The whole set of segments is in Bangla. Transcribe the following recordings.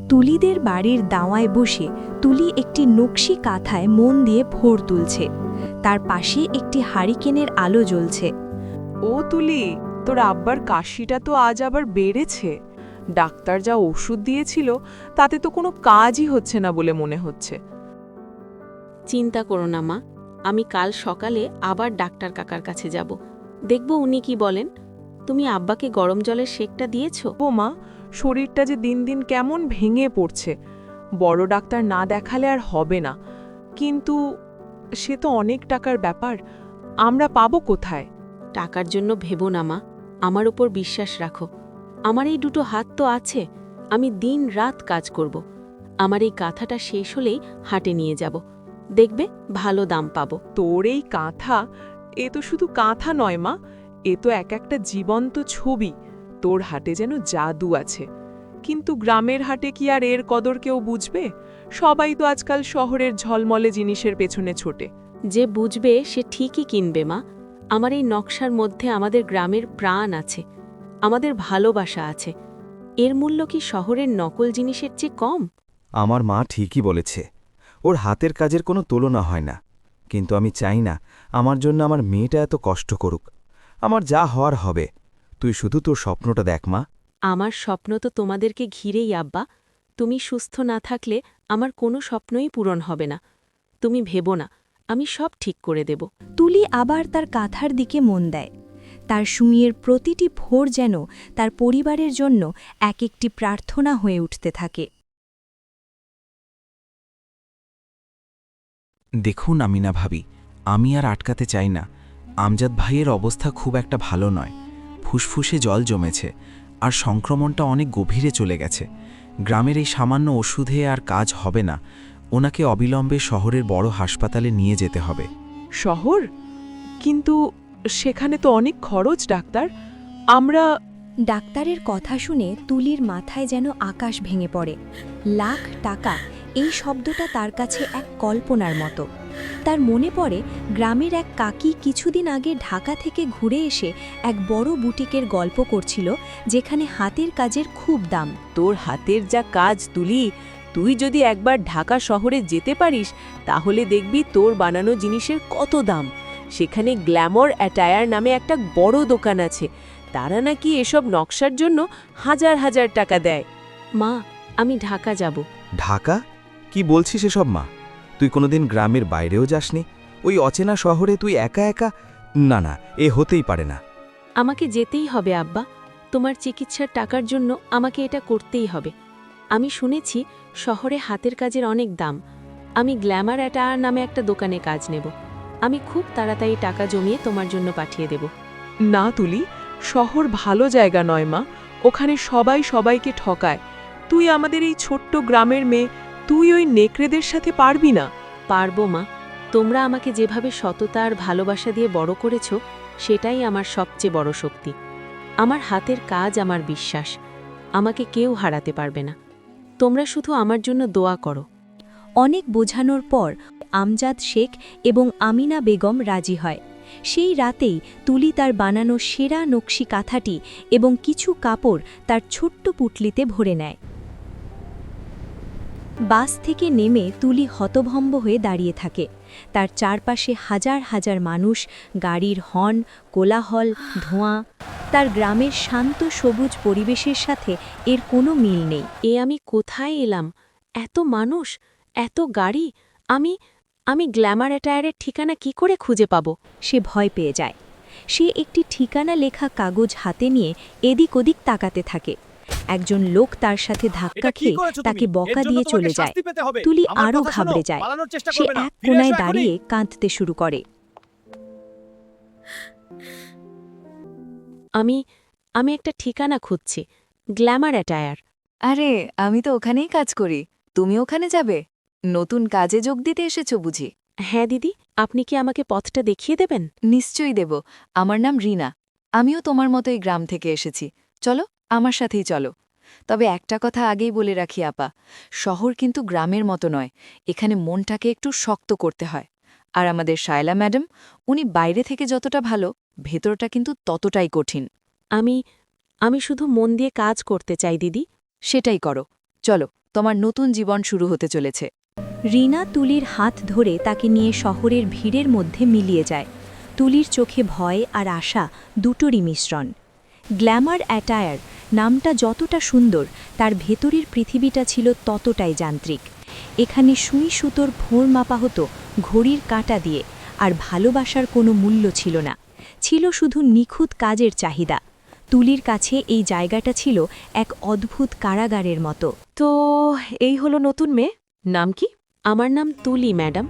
তুলিদের বাড়ির দাওয়ায় বসে তুলি একটি নকশি কাঁথায় মন দিয়ে ভোর তুলছে। তার পাশে একটি হারিকেনের আলো জ্বলছে। ও তুলি, তোর আব্বার কাশিটা তো আজ আবার বেড়েছে। ডাক্তার যা ওষুধ দিয়েছিল তাতে তো কোনো কাজই হচ্ছে না বলে মনে হচ্ছে। চিন্তা করো না মা, আমি কাল সকালে আবার ডাক্তার কাকার কাছে যাব, দেখব উনি কি বলেন। তুমি আব্বাকে গরম জলের সেকটা দিয়েছ? ও মা, শরীরটা যে দিন দিন কেমন ভেঙে পড়ছে। বড় ডাক্তার না দেখালে আর হবে না, কিন্তু সে তো অনেক টাকার ব্যাপার। আমরা পাবো কোথায়? টাকার জন্য ভেবো না মা, আমার উপর বিশ্বাস রাখো। আমার এই দুটো হাত তো আছে, আমি দিন রাত কাজ করব। আমার এই কাঁথাটা শেষ হলেই হাটে নিয়ে যাব, দেখবে ভালো দাম পাবো। তোর এই কাঁথা, এ তো শুধু কাঁথা নয় মা, এ তো এক একটা জীবন্ত ছবি। তোর হাটে যেন জাদু আছে। কিন্তু গ্রামের হাটে কি আর এর কদর কেউ বুঝবে? সবাই তো আজকাল শহরের ঝলমলে জিনিসের পেছনে ছোটে। যে বুঝবে সে ঠিকই কিনবে মা। আমার এই নকশার মধ্যে আমাদের গ্রামের প্রাণ আছে, আমাদের ভালোবাসা আছে। এর মূল্য কি শহরের নকল জিনিসের চেয়ে কম? আমার মা ঠিকই বলেছে, ওর হাতের কাজের কোনো তুলনা হয় না। কিন্তু আমি চাই না আমার জন্য আমার মেয়েটা এত কষ্ট করুক। আমার যা হওয়ার হবে, তুই শুধু তোর স্বপ্নটা দেখ মা। আমার স্বপ্ন তো তোমাদেরকে ঘিরেই আব্বা। তুমি সুস্থ না থাকলে আমার কোনো স্বপ্নই পূরণ হবে না। তুমি ভেবো না, আমি সব ঠিক করে দেব। তুলি আবার তার কাঁথার দিকে মন দেয়। তার সুইয়ের প্রতিটি ভোর যেন তার পরিবারের জন্য এক একটি প্রার্থনা হয়ে উঠতে থাকে। দেখুন আমিনা ভাবি, আমি আর আটকাতে চাই না। আমজাদ ভাইয়ের অবস্থা খুব একটা ভালো নয়। ফুসফুসে জল জমেছে, আর সংক্রমণটা অনেক গভীরে চলে গেছে। গ্রামের এই সামান্য ওষুধে আর কাজ হবে না। ওনাকে অবিলম্বে শহরের বড় হাসপাতালে নিয়ে যেতে হবে। শহর? কিন্তু সেখানে তো অনেক খরচ ডাক্তার। আমরা ডাক্তারের কথা শুনে তুলির মাথায় যেন আকাশ ভেঙে পড়ে। লাখ টাকা, এই শব্দটা তার কাছে এক কল্পনার মতো। তার মনে পড়ে গ্রামের এক কাকি কিছুদিন আগে ঢাকা থেকে ঘুরে এসে এক বড় বুটিকের গল্প করছিল, যেখানে হাতের কাজের খুব দাম। তোর হাতের যা কাজ তুলি, তুই যদি একবার ঢাকা শহরে যেতে পারিস তাহলে দেখবি তোর বানানো জিনিসের কত দাম। সেখানে গ্ল্যামর অ্যাটায়ার নামে একটা বড় দোকান আছে, তারা নাকি এসব নকশার জন্য হাজার হাজার টাকা দেয়। মা, আমি ঢাকা যাব। ঢাকা? কি বলছিস এসব মা? তুই কোনোদিন গ্রামের বাইরেও যাসনি? ওই অচেনা শহরে তুই একা একা? না না, এ হতেই পারে না। আমাকে যেতেই হবে আব্বা। তোমার চিকিৎসার টাকার জন্য আমাকে এটা করতেই হবে। আমি শুনেছি শহরে হাতের কাজের অনেক দাম। আমি গ্ল্যামার অ্যাটায়ার নামে একটা দোকানে কাজ নেব। আমি খুব তাড়াতাড়ি টাকা জমিয়ে তোমার জন্য পাঠিয়ে দেব। না তুলি, শহর ভালো জায়গা নয় মা। ওখানে সবাই সবাইকে ঠকায়। তুই আমাদের এই ছোট্ট গ্রামের মেয়ে, তুই ওই নেকড়েদের সাথে পারবি না। পারবো মা, তোমরা আমাকে যেভাবে সততা আর ভালোবাসা দিয়ে বড় করেছ, সেটাই আমার সবচেয়ে বড় শক্তি। আমার হাতের কাজ আমার বিশ্বাস, আমাকে কেউ হারাতে পারবে না। তোমরা শুধু আমার জন্য দোয়া করো। অনেক বোঝানোর পর আমজাদ শেখ এবং আমিনা বেগম রাজি হয়। সেই রাতেই তুলি তার বানানো সেরা নকশি কাঁথাটি এবং কিছু কাপড় তার ছোট্ট পুটলিতে ভরে নেয়। বাস থেকে নেমে তুলি হতভম্ব হয়ে দাঁড়িয়ে থাকে। তার চারপাশে হাজার হাজার মানুষ, গাড়ির হর্ন, কোলাহল, ধোঁয়া। তার গ্রামের শান্ত সবুজ পরিবেশের সাথে এর কোনো মিল নেই। আমি কোথায় এলাম? এত মানুষ, এত গাড়ি। আমি গ্ল্যামার অ্যাটায়ারের ঠিকানা কি করে খুঁজে পাবো? সে ভয় পেয়ে যায়। সে একটি ঠিকানা লেখা কাগজ হাতে নিয়ে এদিক ওদিক তাকাতে থাকে। একজন লোক তার সাথে ধাক্কা খেয়ে তাকে বকা দিয়ে চলে যায়। তুলি আরও ঘাবড়ে যায়। সে এক কোণায় দাঁড়িয়ে কাঁদতে শুরু করে। আমি একটা ঠিকানা খুঁজছি, গ্ল্যামার অ্যাটায়ার। আরে, আমি তো ওখানেই কাজ করি। তুমি ওখানে যাবে? নতুন কাজে যোগ দিতে এসেছো বুঝি? হ্যাঁ দিদি, আপনি কি আমাকে পথটা দেখিয়ে দেবেন? নিশ্চয়ই দেব। আমার নাম রিনা। আমিও তোমার মতোই গ্রাম থেকে এসেছি। চলো, আমার সাথেই চলো। তবে একটা কথা আগেই বলে রাখি আপা, শহর কিন্তু গ্রামের মতো নয়। এখানে মনটাকে একটু শক্ত করতে হয়। আর আমাদের শায়লা ম্যাডাম, উনি বাইরে থেকে যতটা ভালো, ভেতরটা কিন্তু ততটাই কঠিন। আমি শুধু মন দিয়ে কাজ করতে চাই দিদি। সেটাই করো। চলো তোমার নতুন জীবন শুরু হতে চলেছে। রিনা তুলির হাত ধরে তাকে নিয়ে শহরের ভিড়ের মধ্যে মিলিয়ে যায়। তুলির চোখে ভয় আর আশা দুটোরই মিশ্রণ। গ্ল্যামার অ্যাটায়ার নামটা যতটা সুন্দর, তার ভেতরের পৃথিবীটা ছিল ততটাই যান্ত্রিক। এখানে সুই সুতোর ভোঁড় মাপা হতো ঘড়ির কাঁটা দিয়ে, আর ভালোবাসার কোনো মূল্য ছিল না, ছিল শুধু নিখুঁত কাজের চাহিদা। তুলির কাছে এই জায়গাটা ছিল এক অদ্ভুত কারাগারের মতো। তো এই হলো নতুন মেয়ে, নাম কি? আমার নাম তুলি ম্যাডাম।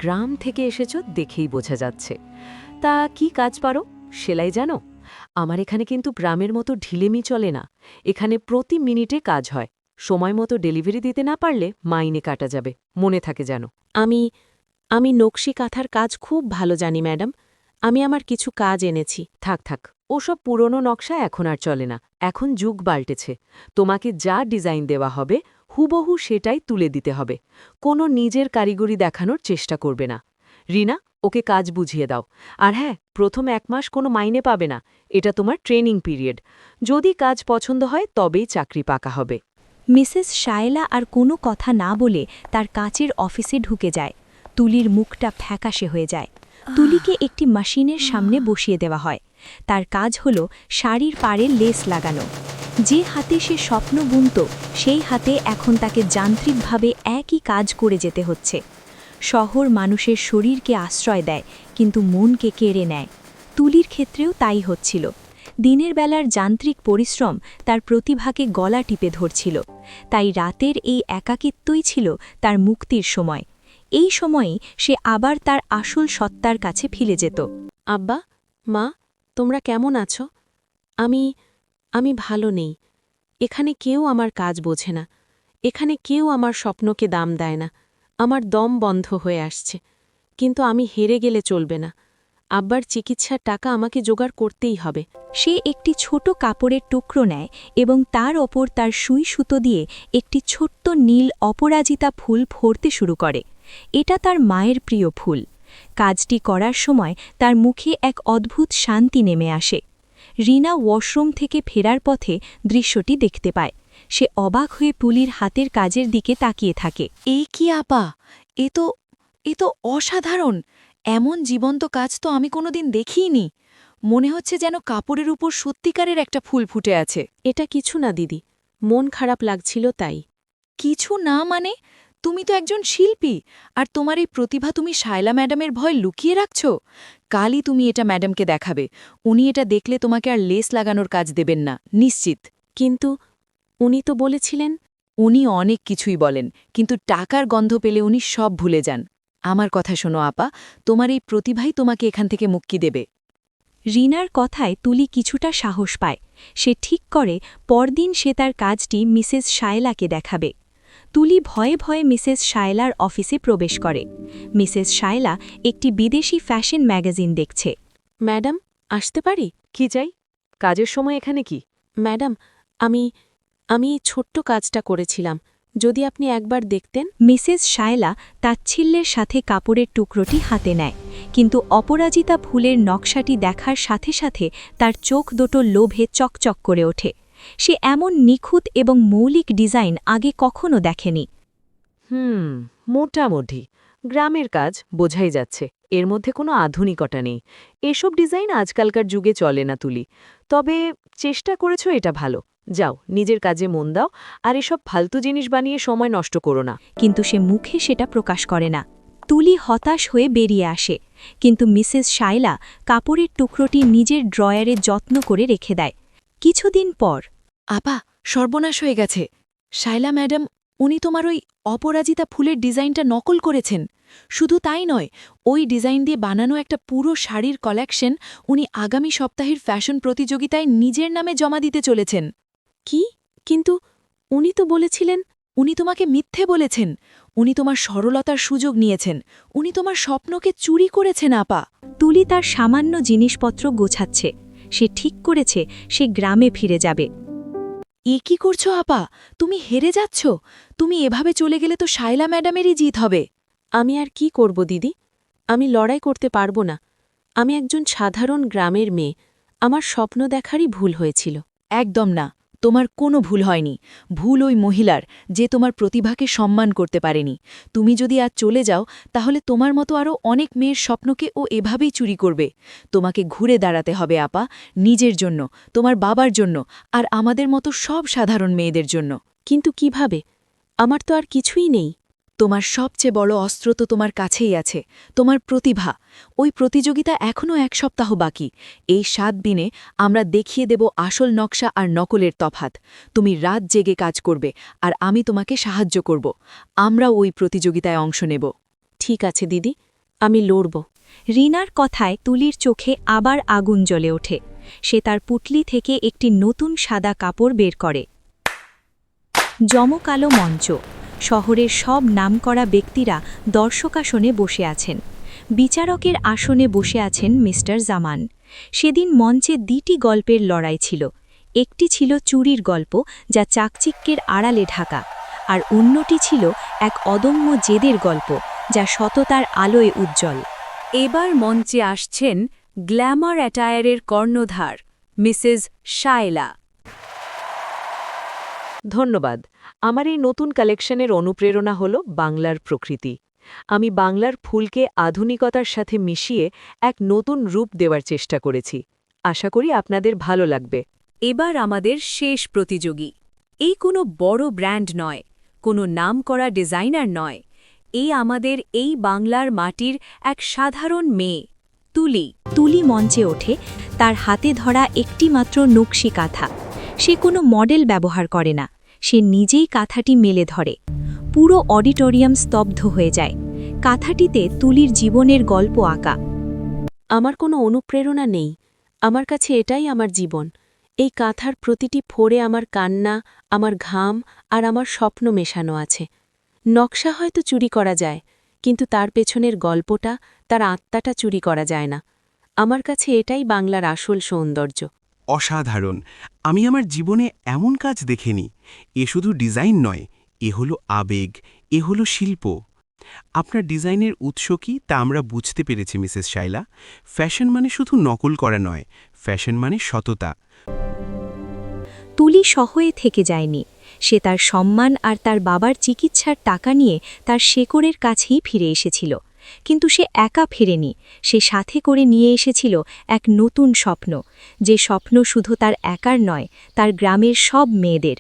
গ্রাম থেকে এসেছো দেখেই বোঝা যাচ্ছে। তা কি কাজ পারো? সেলাই জানো? আমার এখানে কিন্তু গ্রামের মতো ঢিলেমি চলে না। এখানে প্রতি মিনিটে কাজ হয়। সময় মতো ডেলিভারি দিতে না পারলে মাইনে কাটা যাবে, মনে থাকে যেন। আমি নকশি কাঁথার কাজ খুব ভালো জানি ম্যাডাম। আমি আমার কিছু কাজ এনেছি। থাক থাক, ওসব পুরনো নকশা এখন আর চলে না। এখন যুগ পাল্টেছে। তোমাকে যা ডিজাইন দেওয়া হবে হুবহু সেটাই তুলে দিতে হবে। কোনো নিজের কারিগরি দেখানোর চেষ্টা করবে না। রিনা, ওকে কাজ বুঝিয়ে দাও। আর হ্যাঁ, প্রথম 1 মাস কোনো মাইনে পাবে না। এটা তোমার ট্রেনিং পিরিয়ড। যদি কাজ পছন্দ হয় তবেই চাকরি পাকা হবে। মিসেস শায়লা আর কোনো কথা না বলে তার কাচের অফিসে ঢুকে যায়। তুলির মুখটা ফ্যাকাশে হয়ে যায়। তুলিকে একটি মেশিনের সামনে বসিয়ে দেওয়া হয়। তার কাজ হল শাড়ির পাড়ে লেস লাগানো। যে হাতে সে স্বপ্ন বুনত, সেই হাতে এখন তাকে যান্ত্রিকভাবে একই কাজ করে যেতে হচ্ছে। শহর মানুষের শরীরকে আশ্রয় দেয়, কিন্তু মনকে কেড়ে নেয়। তুলির ক্ষেত্রেও তাই হচ্ছিল। দিনের বেলার যান্ত্রিক পরিশ্রম তার প্রতিভাকে গলা টিপে ধরছিল। তাই রাতের এই একাকিত্বই ছিল তার মুক্তির সময়। এই সময়েই সে আবার তার আসল সত্তার কাছে ফিরে যেত। আব্বা, মা, তোমরা কেমন আছো? আমি ভালো নেই। এখানে কেউ আমার কাজ বোঝে না। এখানে কেউ আমার স্বপ্নকে দাম দেয় না। আমার দম বন্ধ হয়ে আসছে। কিন্তু আমি হেরে গেলে চলবে না। আব্বার চিকিৎসার টাকা আমাকে জোগাড় করতেই হবে। সে একটি ছোট কাপড়ের টুকরো নেয় এবং তার ওপর তার সুই সুতো দিয়ে একটি ছোট্ট নীল অপরাজিতা ফুল ভরতে শুরু করে। এটা তার মায়ের প্রিয় ফুল। কাজটি করার সময় তার মুখে এক অদ্ভুত শান্তি নেমে আসে। রিনা ওয়াশরুম থেকে ফেরার পথে দৃশ্যটি দেখতে পায়। সে অবাক হয়ে তুলির হাতের কাজের দিকে তাকিয়ে থাকে। এই কি আপা, এ তো অসাধারণ। এমন জীবন্ত কাজ তো আমি কোনোদিন দেখিনি। মনে হচ্ছে যেন কাপড়ের উপর সত্যিকারের একটা ফুল ফুটে আছে। এটা কিছু না দিদি, মন খারাপ লাগছিল তাই। কিছু না মানে? তুমি তো একজন শিল্পী, আর তোমার এই প্রতিভা তুমি শায়লা ম্যাডামের ভয় লুকিয়ে রাখছ। কালই তুমি এটা ম্যাডামকে দেখাবে। উনি এটা দেখলে তোমাকে আর লেস লাগানোর কাজ দেবেন না, নিশ্চিত। কিন্তু উনি তো বলেছিলেন। উনি অনেক কিছুই বলেন, কিন্তু টাকার গন্ধ পেলে উনি সব ভুলে যান। আমার কথা শোনো আপা, তোমার এই প্রতিভাই তোমাকে এখান থেকে মুক্তি দেবে। রিনার কথায় তুলি কিছুটা সাহস পায়। সে ঠিক করে পরদিন সে তার কাজটি মিসেস শায়লাকে দেখাবে। তুলি ভয়ে ভয়ে মিসেস শায়লার অফিসে প্রবেশ করে। মিসেস শায়লা একটি বিদেশি ফ্যাশন ম্যাগাজিন দেখছে। ম্যাডাম, আসতে পারি? কি চাই? কাজের সময় এখানে কি? ম্যাডাম, আমি এই ছোট্ট কাজটা করেছিলাম। যদি আপনি একবার দেখতেন। মিসেস শায়লা তাচ্ছিল্যের সাথে কাপড়ের টুকরোটি হাতে নেয়, কিন্তু অপরাজিতা ফুলের নকশাটি দেখার সাথে সাথে তার চোখ দুটো লোভে চকচক করে ওঠে। সে এমন নিখুঁত এবং মৌলিক ডিজাইন আগে কখনো দেখেনি। মোটামুটি গ্রামের কাজ বোঝাই যাচ্ছে। এর মধ্যে কোনো আধুনিকতা নেই। এসব ডিজাইন আজকালকার যুগে চলে না তুলি। তবে চেষ্টা করেছো, এটা ভালো। যাও, নিজের কাজে মন দাও, আর এসব ফালতু জিনিস বানিয়ে সময় নষ্ট করো না। কিন্তু সে মুখে সেটা প্রকাশ করে না। তুলি হতাশ হয়ে বেরিয়ে আসে, কিন্তু মিসেস শায়লা কাপড়ের টুকরোটি নিজের ড্রয়ারে যত্ন করে রেখে দেয়। কিছুদিন পর। আপা, সর্বনাশ হয়ে গেছে। শায়লা ম্যাডাম, উনি তোমার ওই অপরাজিতা ফুলের ডিজাইনটা নকল করেছেন। শুধু তাই নয়, ওই ডিজাইন দিয়ে বানানো একটা পুরো শাড়ির কালেকশন উনি আগামী সপ্তাহের ফ্যাশন প্রতিযোগিতায় নিজের নামে জমা দিতে চলেছেন। কি? কিন্তু উনি তো বলেছিলেন। উনি তোমাকে মিথ্যে বলেছেন। উনি তোমার সরলতার সুযোগ নিয়েছেন। উনি তোমার স্বপ্নকে চুরি করেছেন আপা। তুলি তার সামান্য জিনিসপত্র গোছাচ্ছে। সে ঠিক করেছে সে গ্রামে ফিরে যাবে। এ কি করছো আপা? তুমি হেরে যাচ্ছ। তুমি এভাবে চলে গেলে তো শায়লা ম্যাডামেরই জিত হবে। আমি আর কি করব দিদি? আমি লড়াই করতে পারবো না। আমি একজন সাধারণ গ্রামের মেয়ে আমার স্বপ্ন দেখারই ভুল হয়েছিল। একদম না, তোমার কোনো ভুল হয়নি। ভুল ওই মহিলার, যে তোমার প্রতিভাকে সম্মান করতে পারেনি। তুমি যদি আজ চলে যাও, তাহলে তোমার মতো আরও অনেক মেয়ের স্বপ্নকে ও এভাবেই চুরি করবে। তোমাকে ঘুরে দাঁড়াতে হবে আপা, নিজের জন্য, তোমার বাবার জন্য, আর আমাদের মতো সব সাধারণ মেয়েদের জন্য। কিন্তু কিভাবে? আমার তো আর কিছুই নেই। তোমার সবচেয়ে বড় অস্ত্র তো তোমার কাছেই আছে, তোমার প্রতিভা। ওই প্রতিযোগিতা এখনও 1 সপ্তাহ বাকি। এই 7 দিনে আমরা দেখিয়ে দেব আসল নকশা আর নকলের তফাৎ। তুমি রাত জেগে কাজ করবে, আর আমি তোমাকে সাহায্য করব। আমরা ওই প্রতিযোগিতায় অংশ নেব। ঠিক আছে দিদি, আমি লড়ব। রিনার কথায় তুলির চোখে আবার আগুন জ্বলে ওঠে। সে তার পুটলি থেকে একটি নতুন সাদা কাপড় বের করে। জমকালো মঞ্চ। শহরের সব নামকরা ব্যক্তিরা দর্শকাসনে বসে আছেন। বিচারকের আসনে বসে আছেন মিস্টার জামান। সেদিন মঞ্চে 2টি গল্পের লড়াই ছিল। একটি ছিল চুরির গল্প, যা চাকচিক্যের আড়ালে ঢাকা, আর অন্যটি ছিল এক অদম্য জেদের গল্প, যা সততার আলোয় উজ্জ্বল। এবার মঞ্চে আসছেন গ্ল্যামার অ্যাটায়ারের কর্ণধার মিসেস শায়লা। ধন্যবাদ। আমার এই নতুন কালেকশনের অনুপ্রেরণা হল বাংলার প্রকৃতি। আমি বাংলার ফুলকে আধুনিকতার সাথে মিশিয়ে এক নতুন রূপ দেওয়ার চেষ্টা করেছি। আশা করি আপনাদের ভালো লাগবে। এবার আমাদের শেষ প্রতিযোগী। এই কোনো বড় ব্র্যান্ড নয়, কোনো নামকরা ডিজাইনার নয়। আমাদের এই বাংলার মাটির এক সাধারণ মেয়ে, তুলি। তুলি মঞ্চে ওঠে, তার হাতে ধরা একটি মাত্র নকশি কাঁথা। সে কোনো মডেল ব্যবহার করে না, সে নিজেই কাঁথাটি মেলে ধরে। পুরো অডিটোরিয়াম স্তব্ধ হয়ে যায়। কাঁথাটিতে তুলির জীবনের গল্প আঁকা। আমার কোনো অনুপ্রেরণা নেই, আমার কাছে এটাই আমার জীবন। এই কাঁথার প্রতিটি ফোড়ে আমার কান্না, আমার ঘাম আর আমার স্বপ্ন মেশানো আছে। নকশা হয়তো চুরি করা যায়, কিন্তু তার পেছনের গল্পটা, তার আত্মাটা চুরি করা যায় না। আমার কাছে এটাই বাংলার আসল সৌন্দর্য। অসাধারণ। আমি আমার জীবনে এমন কাজ দেখিনি। এ শুধু ডিজাইন নয়, এ হলো আবেগ, এ হলো শিল্প। আপনার ডিজাইনের উৎস কি তা আমরা বুঝতে পেরেছি মিসেস শায়লা। ফ্যাশন মানে শুধু নকল করা নয়, ফ্যাশন মানে সততা। তুলি শহরে থেকে যায়নি। সে তার সম্মান আর তার বাবার চিকিৎসার টাকা নিয়ে তার শেকড়ের কাছেই ফিরে এসেছিল। কিন্তু সে একা ফেরেনি, সে সাথে করে নিয়ে এসেছিল এক নতুন স্বপ্ন, যে স্বপ্ন শুধু তার একার নয়, তার গ্রামের সব মেয়েদের।